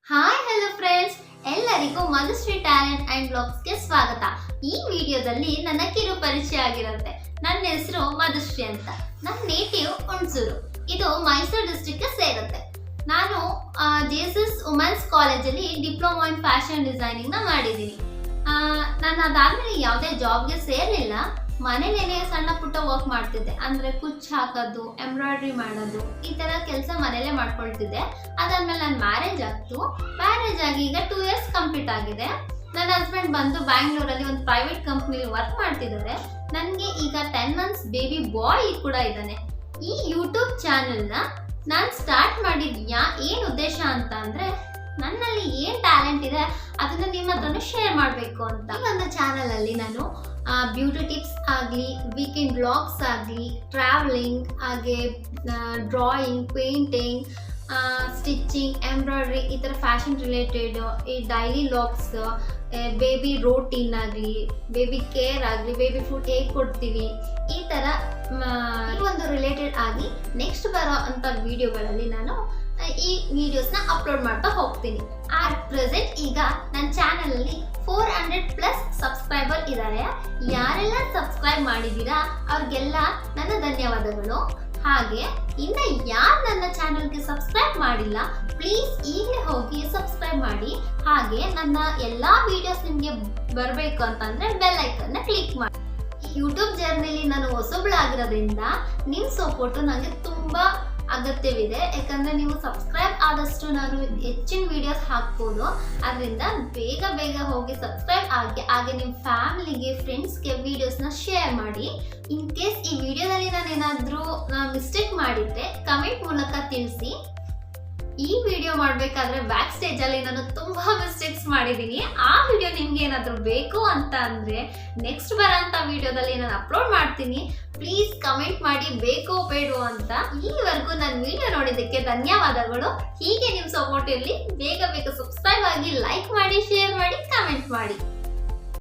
Hi hello friends, ಎಲ್ಲರಿಗೂ Madhushree talent and ಬ್ಲಾಗ್ಸ್ಗೆ ಸ್ವಾಗತ. ಈ ವಿಡಿಯೋದಲ್ಲಿ ನನ್ನ ಕಿರು ಪರಿಚಯ ಆಗಿರುತ್ತೆ. ನನ್ನ ಹೆಸರು ಮಧುಶ್ರೀ ಅಂತ. ನನ್ನ ನೇಟಿವ್ ಹುಣಸೂರು. ಇದು ಮೈಸೂರು ಡಿಸ್ಟ್ರಿಕ್ಗೆ ಸೇರುತ್ತೆ. ನಾನು ಜೇಸಸ್ ವುಮೆನ್ಸ್ ಕಾಲೇಜಲ್ಲಿ ಡಿಪ್ಲೊಮಾ ಇನ್ ಫ್ಯಾಷನ್ ಡಿಸೈನಿಂಗ್ ನ ಮಾಡಿದ್ದೀನಿ. ನಾನು ಅದಾದ್ಮೇಲೆ ಯಾವುದೇ ಜಾಬ್ಗೆ ಸೇರಲಿಲ್ಲ. ಮನೇಲೇನೆ ಸಣ್ಣ ಪುಟ್ಟ ವರ್ಕ್ ಮಾಡ್ತಿದ್ದೆ. ಅಂದ್ರೆ ಕುಚ್ಚು ಹಾಕೋದು, ಎಂಬ್ರಾಯ್ಡ್ರಿ ಮಾಡೋದು, ಈ ತರ ಕೆಲಸ ಮನೇಲೆ ಮಾಡ್ಕೊಳ್ತಿದ್ದೆ. ಅದಾದ್ಮೇಲೆ ನನ್ನ ಮ್ಯಾರೇಜ್ ಆಗ್ತು. ಮ್ಯಾರೇಜ್ ಆಗಿ ಈಗ 2 years ಕಂಪ್ಲೀಟ್ ಆಗಿದೆ. ನನ್ನ ಹಸ್ಬೆಂಡ್ ಬಂದು ಬ್ಯಾಂಗ್ಳೂರಲ್ಲಿ ಒಂದು ಪ್ರೈವೇಟ್ ಕಂಪ್ನಿಲಿ ವರ್ಕ್ ಮಾಡ್ತಿದ್ದಾರೆ. ನನಗೆ ಈಗ 10 months ಬೇಬಿ ಬಾಯ್ ಕೂಡ ಇದ್ದಾನೆ. ಈ ಯೂಟ್ಯೂಬ್ ಚಾನೆಲ್ನ ನಾನು ಸ್ಟಾರ್ಟ್ ಮಾಡಿದ್ಯಾ ಏನು ಉದ್ದೇಶ ಅಂತ ಅಂದ್ರೆ, ನನ್ನಲ್ಲಿ ಏನ್ ಟ್ಯಾಲೆಂಟ್ ಇದೆ ಅದನ್ನ ನಿಮ್ಮ ಹತ್ರನೂ ಶೇರ್ ಮಾಡಬೇಕು ಅಂತ. ಈ ಒಂದು ಚಾನಲ್ ಅಲ್ಲಿ ನಾನು ಬ್ಯೂಟಿ ಟಿಪ್ಸ್ ಆಗಲಿ, ವೀಕೆಂಡ್ ಬ್ಲಾಗ್ಸ್ ಆಗಲಿ, ಟ್ರಾವೆಲಿಂಗ್, ಹಾಗೆ ಡ್ರಾಯಿಂಗ್, ಪೇಂಟಿಂಗ್, ಸ್ಟಿಚಿಂಗ್, ಎಂಬ್ರಾಯ್ಡ್ರಿ, ಈ ಥರ ಫ್ಯಾಷನ್ ರಿಲೇಟೆಡ್, ಈ ಡೈಲಿ ವ್ಲಾಗ್ಸ್, ಬೇಬಿ ರೋಟೀನ್ ಆಗಲಿ, ಬೇಬಿ ಕೇರ್ ಆಗಲಿ, ಬೇಬಿ ಫುಡ್ ಹೇಗೆ ಕೊಡ್ತೀವಿ, ಈ ಥರ ಒಂದು ರಿಲೇಟೆಡ್ ಆಗಿ ನೆಕ್ಸ್ಟ್ ಬರೋ ಅಂಥ ವಿಡಿಯೋಗಳಲ್ಲಿ ನಾನು ಈ ವಿಡಿಯೋಸ್ನ ಅಪ್ಲೋಡ್ ಮಾಡ್ತಾ ಹೋಗ್ತೀನಿ. ಅಟ್ ಪ್ರೆಸೆಂಟ್ ಈಗ ನನ್ನ ಚಾನಲ್ ಅಲ್ಲಿ 400+ ಸಬ್ಸ್ಕ್ರೈಬರ್ ಇದ್ದಾರೆ. ಯಾರೆಲ್ಲ ಸಬ್ಸ್ಕ್ರೈಬ್ ಮಾಡಿದ್ದೀರಾ ಅವ್ರಿಗೆಲ್ಲ ನನ್ನ ಧನ್ಯವಾದಗಳು. ಹಾಗೆ ಇನ್ನು ಯಾರು ನನ್ನ ಚಾನಲ್ಗೆ ಸಬ್ಸ್ಕ್ರೈಬ್ ಮಾಡಿಲ್ಲ, ಪ್ಲೀಸ್ ಈಗಲೇ ಹೋಗಿ ಸಬ್ಸ್ಕ್ರೈಬ್ ಮಾಡಿ. ಹಾಗೆ ನನ್ನ ಎಲ್ಲಾ ವಿಡಿಯೋಸ್ ನಿಮಗೆ ಬರಬೇಕು ಅಂತಂದ್ರೆ ಬೆಲ್ ಐಕನ್ನ ಕ್ಲಿಕ್ ಮಾಡಿ. ಯೂಟ್ಯೂಬ್ ಜರ್ನಿಲಿ ನಾನು ಹೊಸಬಳಾಗಿರೋದ್ರಿಂದ ನಿಮ್ಮ ಸಪೋರ್ಟು ನನಗೆ ತುಂಬಾ ಅಗತ್ಯವಿದೆ. ಯಾಕಂದ್ರೆ ನೀವು ಸಬ್ಸ್ಕ್ರೈಬ್ ಆದಷ್ಟು ನಾನು ಹೆಚ್ಚಿನ ವಿಡಿಯೋಸ್ ಹಾಕ್ಬೋದು. ಅದರಿಂದ ಬೇಗ ಹೋಗಿ ಸಬ್ಸ್ಕ್ರೈಬ್ ಆಗಿ, ಹಾಗೆ ನಿಮ್ಮ ಫ್ಯಾಮಿಲಿಗೆ, ಫ್ರೆಂಡ್ಸ್ಗೆ ವಿಡಿಯೋಸ್ನ ಶೇರ್ ಮಾಡಿ. ಇನ್ ಕೇಸ್ ಈ ವಿಡಿಯೋದಲ್ಲಿ ನಾನು ಏನಾದರೂ ಮಿಸ್ಟೇಕ್ ಮಾಡಿದ್ರೆ ಕಮೆಂಟ್ ಮೂಲಕ ತಿಳಿಸಿ. ಈ ವಿಡಿಯೋ ಮಾಡಬೇಕಾದ್ರೆ ಬ್ಯಾಕ್ ಸ್ಟೇಜ್ ಅಲ್ಲಿ ನಾನು ತುಂಬಾ ಮಿಸ್ಟೇಕ್ಸ್ ಮಾಡಿದ್ದೀನಿ. ಆ ವಿಡಿಯೋ ನಿಮ್ಗೆ ಏನಾದರೂ ಬೇಕು ಅಂತ ಅಂದ್ರೆ ನೆಕ್ಸ್ಟ್ ಬರೋಂಥ ವಿಡಿಯೋದಲ್ಲಿ ನಾನು ಅಪ್ಲೋಡ್ ಮಾಡ್ತೀನಿ. ಪ್ಲೀಸ್ ಕಮೆಂಟ್ ಮಾಡಿ ಬೇಕೋ ಬೇಡೋ ಅಂತ. ಈವರೆಗೂ ನನ್ನ ವಿಡಿಯೋ ನೋಡಿದ್ದಕ್ಕೆ ಧನ್ಯವಾದಗಳು. ಹೀಗೆ ನಿಮ್ಮ ಸಪೋರ್ಟ್ ಇರಲಿ. ಬೇಗ ಸಬ್ಸ್ಕ್ರೈಬ್ ಆಗಿ, ಲೈಕ್ ಮಾಡಿ, ಶೇರ್ ಮಾಡಿ, ಕಮೆಂಟ್ ಮಾಡಿ.